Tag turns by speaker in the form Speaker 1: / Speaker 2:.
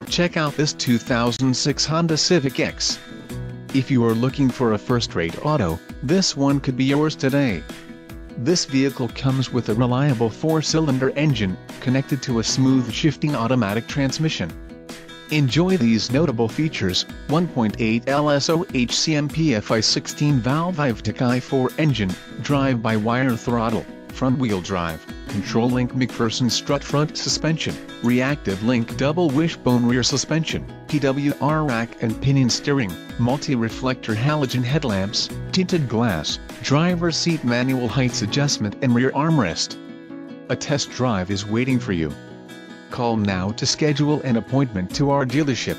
Speaker 1: Check out this 2006 Honda Civic X. If you are looking for a first-rate auto, this one could be yours today. This vehicle comes with a reliable 4-cylinder engine, connected to a smooth shifting automatic transmission. Enjoy these notable features: 1.8 LSO HCMP FI16 valve IVTEC i4 engine, drive-by-wire throttle, front-wheel drive, control-link McPherson strut front suspension, reactive link double wishbone rear suspension, PWR rack and pinion steering, multi-reflector halogen headlamps, tinted glass, driver's seat manual heights adjustment and rear armrest. A test drive is waiting for you. Call now to schedule an appointment to our dealership.